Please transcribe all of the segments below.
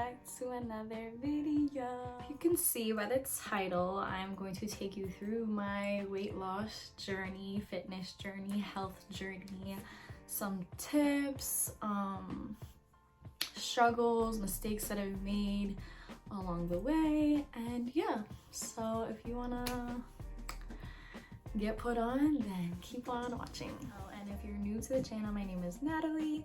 back to another video. You can see by the title, I'm going to take you through my weight loss journey, fitness journey, health journey, some tips, struggles, mistakes that I've made along the way, and yeah, so if you wanna get put on, then keep on watching. Oh, and if you're new to the channel, my name is Natalie.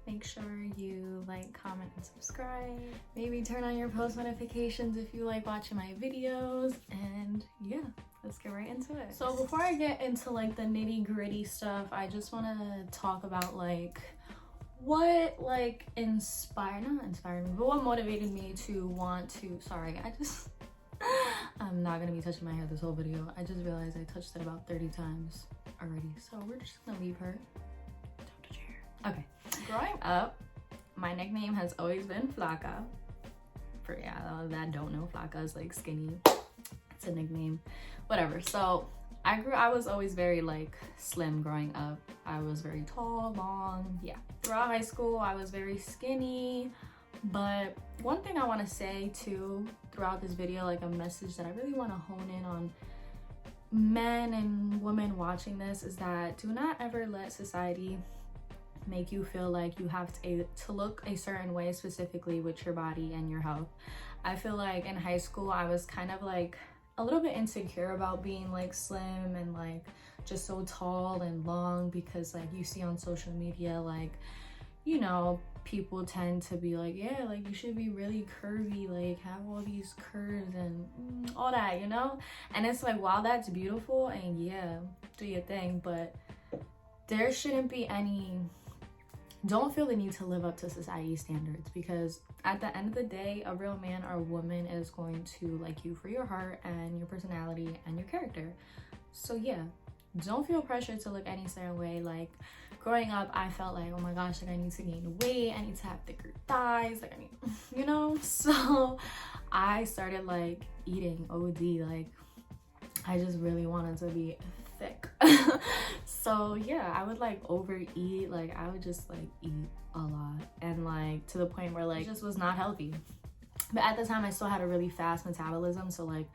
Make sure you like, comment, and subscribe. Maybe turn on your post notifications if you like watching my videos, and yeah, let's get right into it. So before I get into like the nitty-gritty stuff, I just want to talk about like what like not inspired me, but what motivated me to want to, I'm not gonna be touching my hair this whole video. I just realized I touched it about 30 times already, so we're just gonna leave her. Don't touch your hair. Okay. Growing up, my nickname has always been Flaca. For that don't know, Flaca is like skinny. It's a nickname, whatever. So I was always very like slim growing up. I was very tall, long, yeah. Throughout high school, I was very skinny. But one thing I want to say too throughout this video, like a message that I really want to hone in on men and women watching this, is that do not ever let society make you feel like you have to look a certain way, specifically with your body and your health. I feel like in high school I was kind of like a little bit insecure about being like slim and like just so tall and long, because like you see on social media, like, you know, people tend to be like, yeah, like you should be really curvy, like have all these curves and all that, you know? And it's like, wow, that's beautiful, and yeah, do your thing, but there shouldn't be don't feel the need to live up to society's standards, because at the end of the day, a real man or woman is going to like you for your heart and your personality and your character. So yeah, don't feel pressured to look any certain way. Like growing up, I felt like, oh my gosh, like I need to gain weight, I need to have thicker thighs, like I need, you know? So I started like eating OD, like I just really wanted to be thick. So yeah, I would like overeat, like I would just like eat a lot, and like to the point where like it just was not healthy. But at the time I still had a really fast metabolism, so like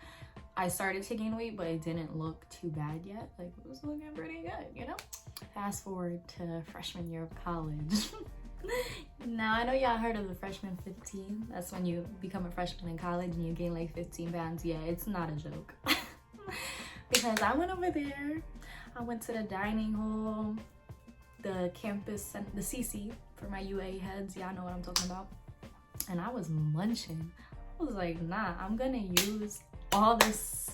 I started to gain weight, but it didn't look too bad yet. Like it was looking pretty good, you know? Fast forward to freshman year of college. Now I know y'all heard of the freshman 15. That's when you become a freshman in college and you gain like 15 pounds. Yeah, it's not a joke. Because I went over there, I went to the dining hall, the campus, the CC for my UA heads, y'all know what I'm talking about, and I was munching. I was like, nah, I'm gonna use all this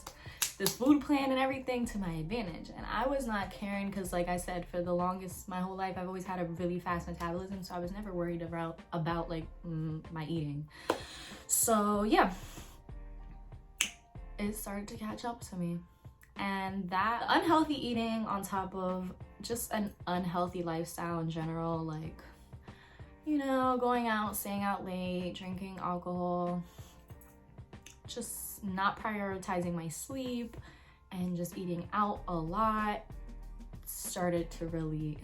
food plan and everything to my advantage. And I was not caring, because like I said, for the longest, my whole life, I've always had a really fast metabolism, so I was never worried about like my eating. So yeah, it started to catch up to me. And that unhealthy eating on top of just an unhealthy lifestyle in general, like, you know, going out, staying out late, drinking alcohol, just not prioritizing my sleep, and just eating out a lot, started to really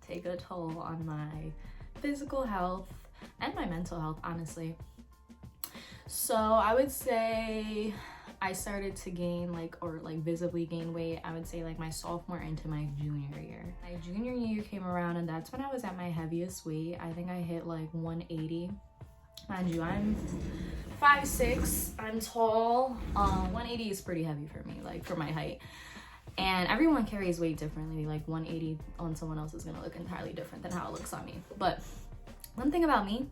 take a toll on my physical health and my mental health, honestly. So I would say I started to gain visibly gain weight, I would say like my sophomore into my junior year. My junior year came around, and that's when I was at my heaviest weight. I think I hit like 180. Mind you, I'm 5'6", I'm tall. 180 is pretty heavy for me, like for my height. And everyone carries weight differently. Like 180 on someone else is gonna look entirely different than how it looks on me. But one thing about me,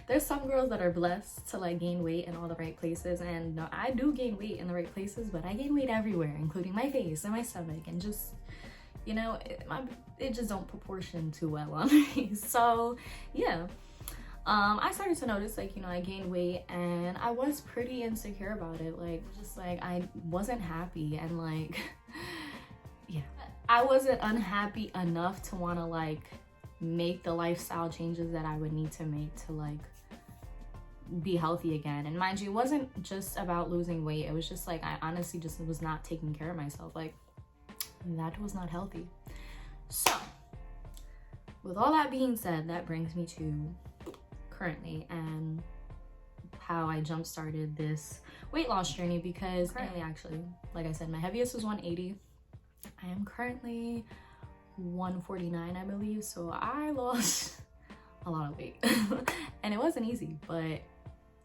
there's some girls that are blessed to like gain weight in all the right places, and no, I do gain weight in the right places, but I gain weight everywhere, including my face and my stomach, and just, you know, it just don't proportion too well on me. So yeah, I started to notice, like, you know, I gained weight, and I was pretty insecure about it. Like, just like I wasn't happy, and like yeah, I wasn't unhappy enough to want to like make the lifestyle changes that I would need to make to like be healthy again. And mind you, it wasn't just about losing weight, it was just like I honestly just was not taking care of myself. Like that was not healthy. So with all that being said, that brings me to currently, and how I jump started this weight loss journey, because currently, actually, like I said, my heaviest was 180. I am currently 149, I believe, so I lost a lot of weight. And it wasn't easy, but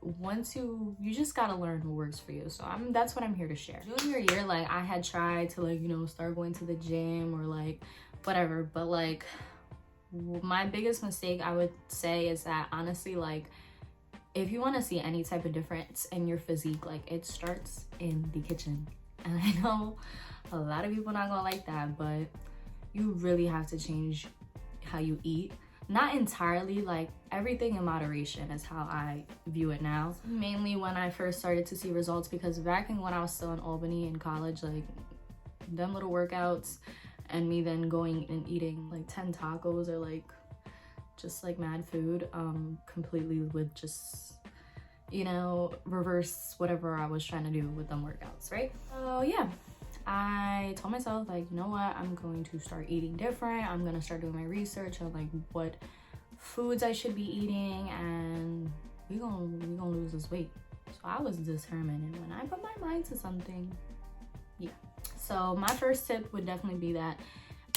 once you just gotta learn what works for you. So that's what I'm here to share. Junior year, like, I had tried to, like, you know, start going to the gym or like whatever, but like my biggest mistake, I would say, is that honestly, like, if you want to see any type of difference in your physique, like, it starts in the kitchen. And I know a lot of people not gonna like that, but you really have to change how you eat. Not entirely, like, everything in moderation is how I view it now. Mainly when I first started to see results, because back in when I was still in Albany in college, like, them little workouts and me then going and eating like 10 tacos or like just like mad food, completely would just, you know, reverse whatever I was trying to do with them workouts, right? So yeah, I told myself, like, you know what, I'm going to start eating different. I'm gonna start doing my research on like what foods I should be eating, and we gonna lose this weight. So I was determined, and when I put my mind to something, yeah. So my first tip would definitely be that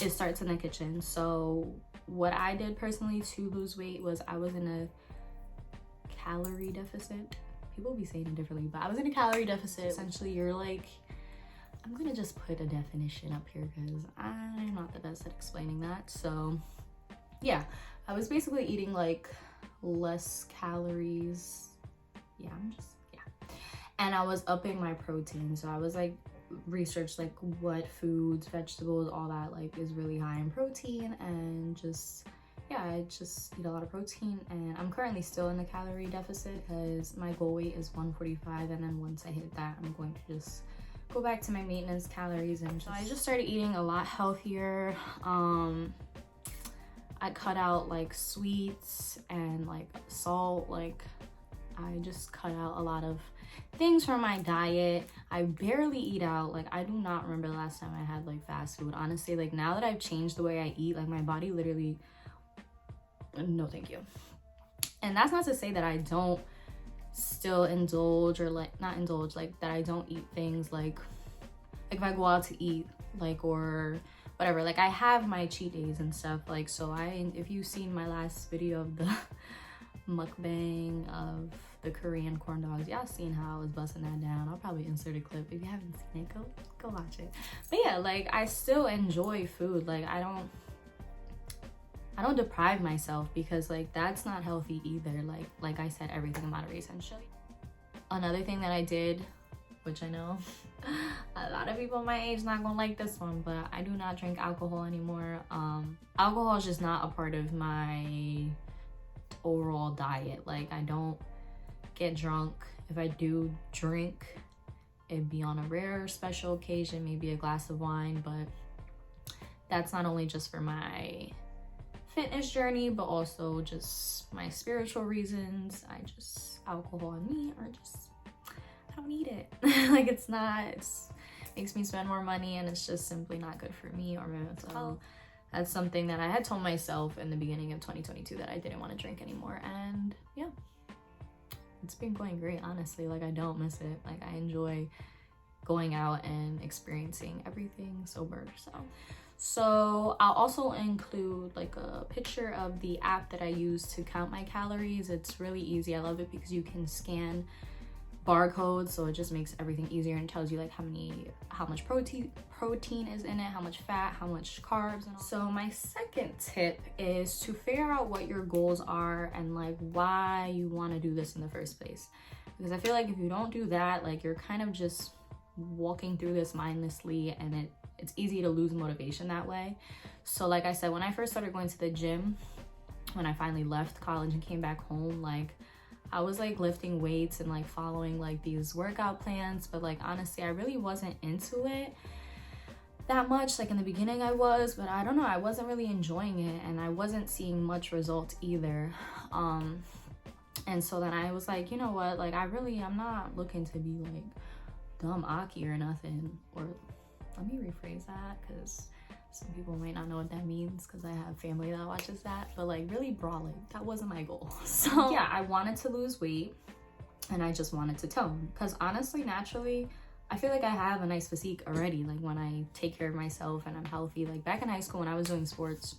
it starts in the kitchen. So what I did personally to lose weight was I was in a calorie deficit. People be saying it differently, but I was in a calorie deficit. Essentially, you're like, I'm gonna just put a definition up here because I'm not the best at explaining that. So yeah, I was basically eating like less calories. Yeah, and I was upping my protein. So I was like research like what foods, vegetables, all that like is really high in protein, and just, yeah, I just eat a lot of protein. And I'm currently still in the calorie deficit because my goal weight is 145, and then once I hit that, I'm going to just go back to my maintenance calories. And so I just started eating a lot healthier. I cut out like sweets and like salt. Like, I just cut out a lot of things from my diet. I barely eat out. Like, I do not remember the last time I had like fast food, honestly. Like, now that I've changed the way I eat, like, my body literally, no thank you. And that's not to say that I don't still indulge, or like, not indulge, like that I don't eat things like if I go out to eat, like, or whatever, like I have my cheat days and stuff. Like, so if you've seen my last video of the mukbang of the Korean corn dogs, y'all seen how I was busting that down. I'll probably insert a clip. If you haven't seen it, go watch it. But yeah, like, I still enjoy food. Like, I don't deprive myself, because like that's not healthy either. Like I said, everything in moderation. Another thing that I did, which I know a lot of people my age not gonna like this one, but I do not drink alcohol anymore. Alcohol is just not a part of my overall diet. Like, I don't get drunk. If I do drink, it'd be on a rare special occasion, maybe a glass of wine. But that's not only just for my fitness journey, but also just my spiritual reasons. Alcohol and me are just, I don't need it. Like, it makes me spend more money, and it's just simply not good for me or my mental health. That's something that I had told myself in the beginning of 2022, that I didn't want to drink anymore. And yeah, it's been going great, honestly. Like, I don't miss it. Like, I enjoy going out and experiencing everything sober. So I'll also include like a picture of the app that I use to count my calories. It's really easy. I love it because you can scan barcodes, so it just makes everything easier, and tells you like how much protein is in it, how much fat, how much carbs, and all. So my second tip is to figure out what your goals are and like why you want to do this in the first place. Because I feel like if you don't do that, like, you're kind of just walking through this mindlessly, and it's easy to lose motivation that way. So like I said, when I first started going to the gym, when I finally left college and came back home, like, I was like lifting weights and like following like these workout plans, but like, honestly, I really wasn't into it that much. Like, in the beginning I was, but I don't know, I wasn't really enjoying it, and I wasn't seeing much results either. And so then I was like, you know what, like, I'm not looking to be like dumb Aki or nothing. Or let me rephrase that, because some people might not know what that means, because I have family that watches that. But like, really brawling, that wasn't my goal. So yeah, I wanted to lose weight, and I just wanted to tone, because honestly, naturally, I feel like I have a nice physique already. Like when I take care of myself and I'm healthy, like back in high school when I was doing sports,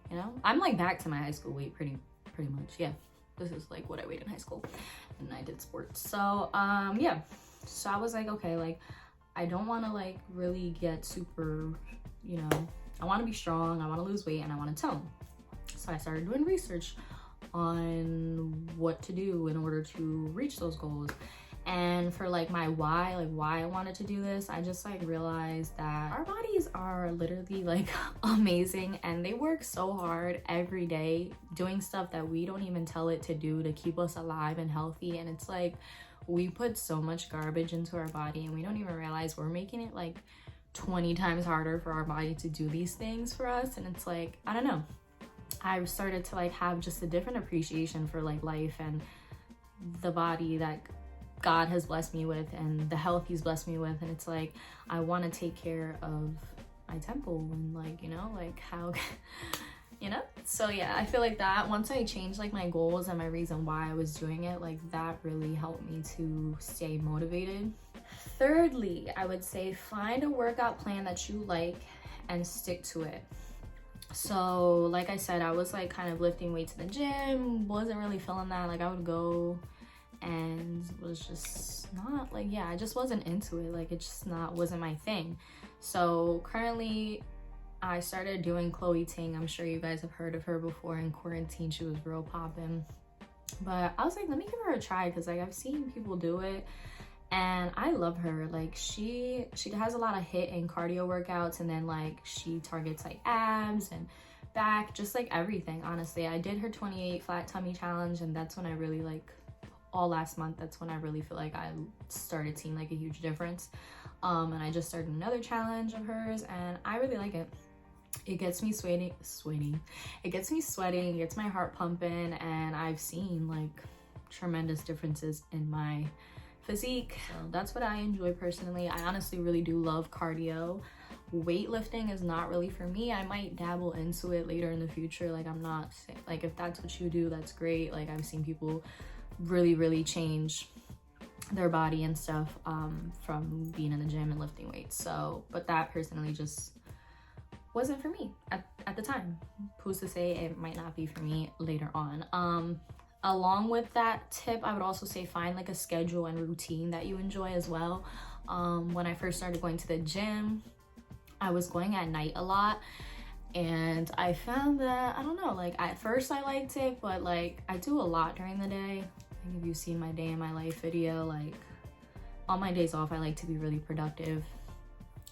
you know, I'm like back to my high school weight pretty much. Yeah, this is like what I weighed in high school, and I did sports. So yeah, so I was like, okay, like I don't want to like really get super, you know, I want to be strong, I want to lose weight, and I want to tone. So I started doing research on what to do in order to reach those goals. And for like my why I wanted to do this, I just like realized that our bodies are literally like amazing, and they work so hard every day doing stuff that we don't even tell it to do to keep us alive and healthy. And it's like we put so much garbage into our body, and we don't even realize we're making it like 20 times harder for our body to do these things for us. And it's like, I don't know, I started to like have just a different appreciation for like life and the body that God has blessed me with and the health he's blessed me with. And it's like I want to take care of my temple and like, you know, like how you know. So yeah, I feel like that once I changed like my goals and my reason why I was doing it, like that really helped me to stay motivated. Thirdly, I would say find a workout plan that you like and stick to it. So like I said, I was like kind of lifting weights in the gym, wasn't really feeling that. Like I would go and was just not like, yeah, I just wasn't into it. Like it just wasn't my thing. So currently I started doing Chloe Ting. I'm sure you guys have heard of her before. In quarantine she was real popping, but I was like, let me give her a try, because like I've seen people do it and I love her. Like she has a lot of HIIT and cardio workouts, and then like she targets like abs and back, just like everything. Honestly, I did her 28 flat tummy challenge, and that's when I really like, all last month, that's when I really feel like I started seeing like a huge difference. And I just started another challenge of hers, and I really like it. It gets me sweating, it gets me sweating, it gets my heart pumping, and I've seen like tremendous differences in my physique. So that's what I enjoy personally. I honestly really do love cardio. Weightlifting is not really for me. I might dabble into it later in the future. Like I'm not saying, like if that's what you do, that's great. Like I've seen people really change their body and stuff from being in the gym and lifting weights. So but that personally just wasn't for me at the time. Who's to say it might not be for me later on. Along with that tip, I would also say find like a schedule and routine that you enjoy as well. When I first started going to the gym, I was going at night a lot, and I found that, I don't know, like at first I liked it, but like I do a lot during the day. I think if you've seen my day in my life video, like on my days off I like to be really productive.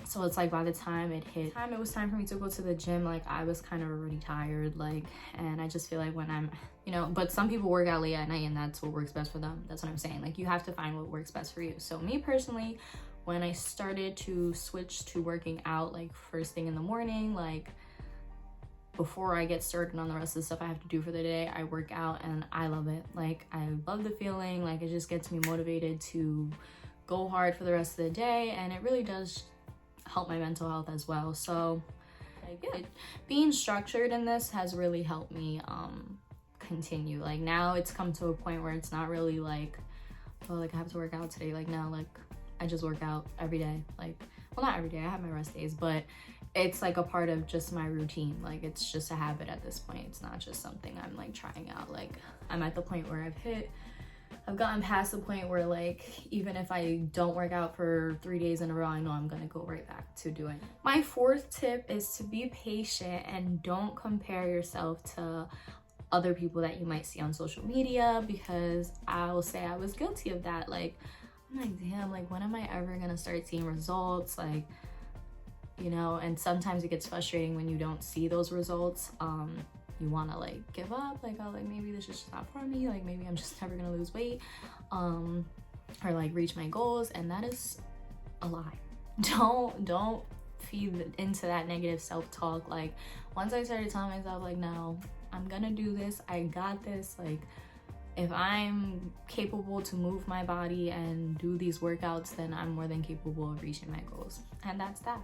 So it's like by the time it was time for me to go to the gym, like I was kind of already tired, like, and I just feel like when I'm, you know, but some people work out late at night and that's what works best for them. That's what I'm saying. Like you have to find what works best for you. So me personally, when I started to switch to working out like first thing in the morning, like before I get started on the rest of the stuff I have to do for the day, I work out and I love it. Like I love the feeling, like it just gets me motivated to go hard for the rest of the day, and it really does help my mental health as well. So like, yeah, being structured in this has really helped me continue. Like now it's come to a point where it's not really like, oh, like I have to work out today. Like now, like I just work out every day. Like, well, not every day, I have my rest days, but it's like a part of just my routine. Like it's just a habit at this point. It's not just something I'm like trying out. Like I'm at the point where I've gotten past the point where like even if I don't work out for 3 days in a row, I know I'm gonna go right back to doing it. My fourth tip is to be patient and don't compare yourself to other people that you might see on social media, because I will say I was guilty of that. Like I'm like, damn, like when am I ever gonna start seeing results? Like, you know, and sometimes it gets frustrating when you don't see those results. You want to like give up, like, oh, like maybe this is just not for me, like maybe I'm just never gonna lose weight or like reach my goals, and that is a lie. Don't feed into that negative self-talk. Like once I started telling myself like, no, I'm gonna do this, I got this, like if I'm capable to move my body and do these workouts, then I'm more than capable of reaching my goals, and that's that.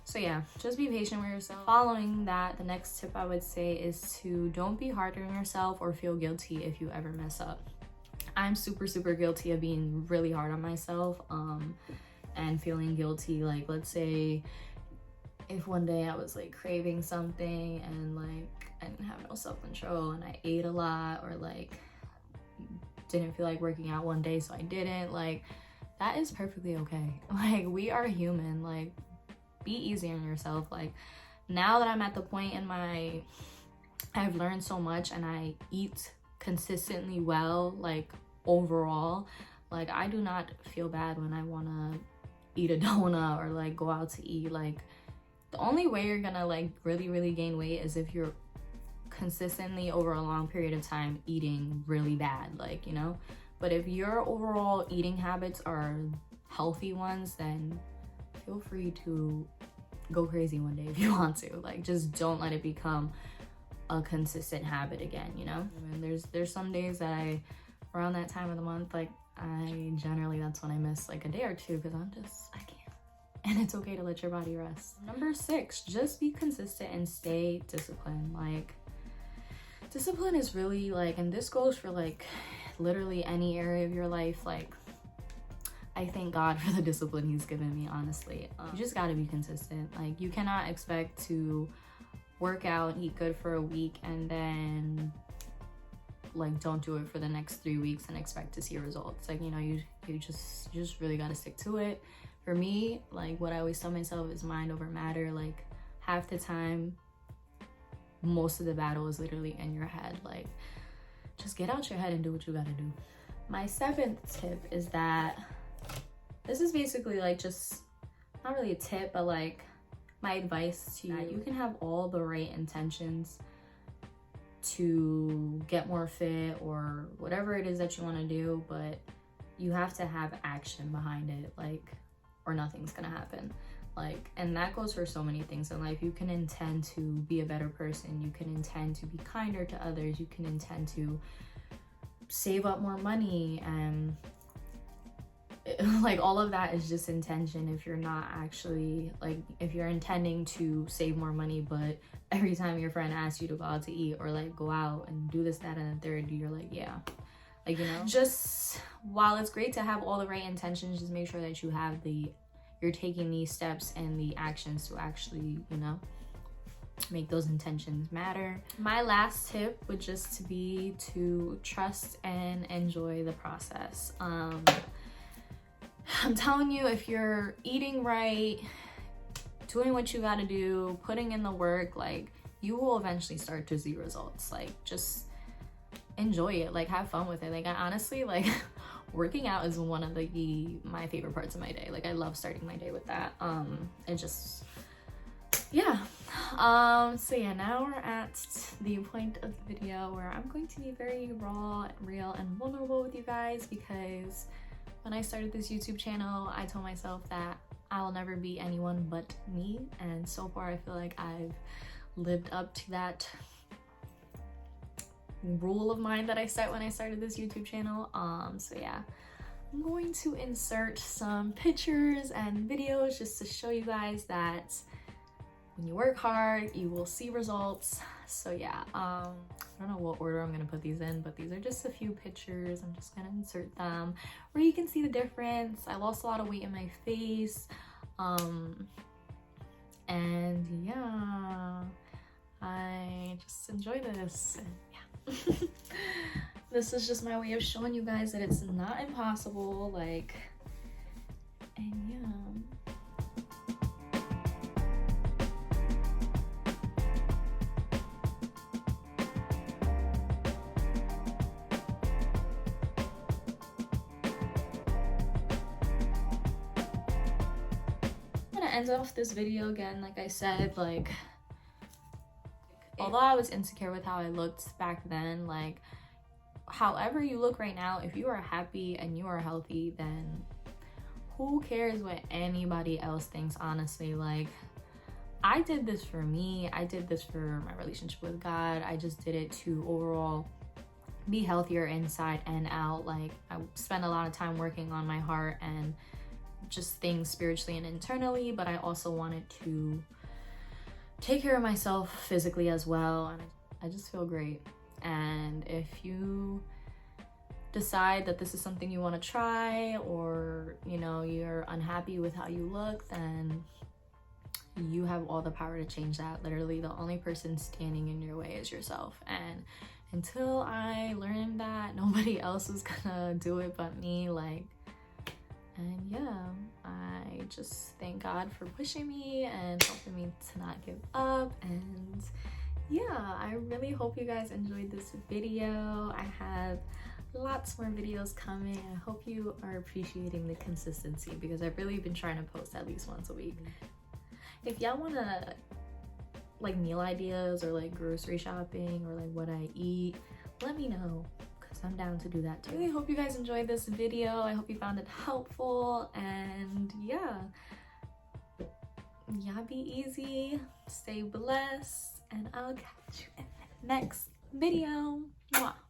So yeah, just be patient with yourself. Following that, the next tip I would say is to don't be hard on yourself or feel guilty if you ever mess up. I'm super guilty of being really hard on myself and feeling guilty. Like, let's say if one day I was like craving something and like I didn't have no self-control and I ate a lot, or like didn't feel like working out one day so I didn't, like that is perfectly okay. Like, we are human. Like, be easy on yourself. Like, now that I'm at the point in my, I've learned so much and I eat consistently well, like overall, like I do not feel bad when I want to eat a donut or like go out to eat. Like, the only way you're gonna like really gain weight is if you're consistently over a long period of time eating really bad, like, you know. But if your overall eating habits are healthy ones, then feel free to go crazy one day if you want to. Like, just don't let it become a consistent habit again, you know. I mean, there's some days that I, around that time of the month, like I generally, that's when I miss like a day or two, because I can't. And it's okay to let your body rest. Number 6, just be consistent and stay disciplined. Like, discipline is really like, and this goes for like literally any area of your life. Like, I thank God for the discipline he's given me, honestly. You just gotta be consistent. Like, you cannot expect to work out, eat good for a week, and then like don't do it for the next 3 weeks and expect to see results. Like, you know, you just really gotta stick to it. For me, like what I always tell myself is mind over matter. Like, half the time, most of the battle is literally in your head. Like, just get out your head and do what you gotta do. My 7th tip is that, this is basically like just not really a tip, but like my advice to you. You can have all the right intentions to get more fit or whatever it is that you want to do, but you have to have action behind it, like, or nothing's gonna happen. Like, and that goes for so many things in life. You can intend to be a better person, you can intend to be kinder to others, you can intend to save up more money, and like all of that is just intention. If you're not actually, like, if you're intending to save more money, but every time your friend asks you to go out to eat or like go out and do this, that, and the third, you're like, yeah, like, you know, just, while it's great to have all the right intentions, just make sure that you have you're taking these steps and the actions to actually, you know, make those intentions matter. My last tip would just be to trust and enjoy the process. I'm telling you, if you're eating right, doing what you gotta do, putting in the work, like, you will eventually start to see results. Like, just enjoy it, like, have fun with it. Like, I honestly, like, working out is one of my favorite parts of my day. Like, I love starting my day with that. It just, yeah. So yeah, now we're at the point of the video where I'm going to be very raw, real, and vulnerable with you guys, because when I started this YouTube channel, I told myself that I'll never be anyone but me, and so far I feel like I've lived up to that rule of mine that I set when I started this YouTube channel. So yeah, I'm going to insert some pictures and videos just to show you guys that when you work hard, you will see results. So yeah, I don't know what order I'm gonna put these in, but these are just a few pictures. I'm just gonna insert them where you can see the difference. I lost a lot of weight in my face, and yeah, I just enjoy this. And yeah, this is just my way of showing you guys that it's not impossible. Like, and yeah. End off this video again, like I said, like, although I was insecure with how I looked back then, like, however you look right now, if you are happy and you are healthy, then who cares what anybody else thinks, honestly. Like, I did this for me, I did this for my relationship with God, I just did it to overall be healthier inside and out. Like, I spent a lot of time working on my heart and just things spiritually and internally, but I also wanted to take care of myself physically as well, and I just feel great. And if you decide that this is something you want to try, or you know, you're unhappy with how you look, then you have all the power to change that. Literally the only person standing in your way is yourself. And until I learned that nobody else was gonna do it but me, like, and yeah, I just thank God for pushing me and helping me to not give up. And yeah, I really hope you guys enjoyed this video. I have lots more videos coming. I hope you are appreciating the consistency, because I've really been trying to post at least once a week. If y'all want to like meal ideas or like grocery shopping or like what I eat, let me know, because I'm down to do that too. I really hope you guys enjoyed this video. I hope you found it helpful, and yeah, y'all be easy, stay blessed, and I'll catch you in the next video. Mwah.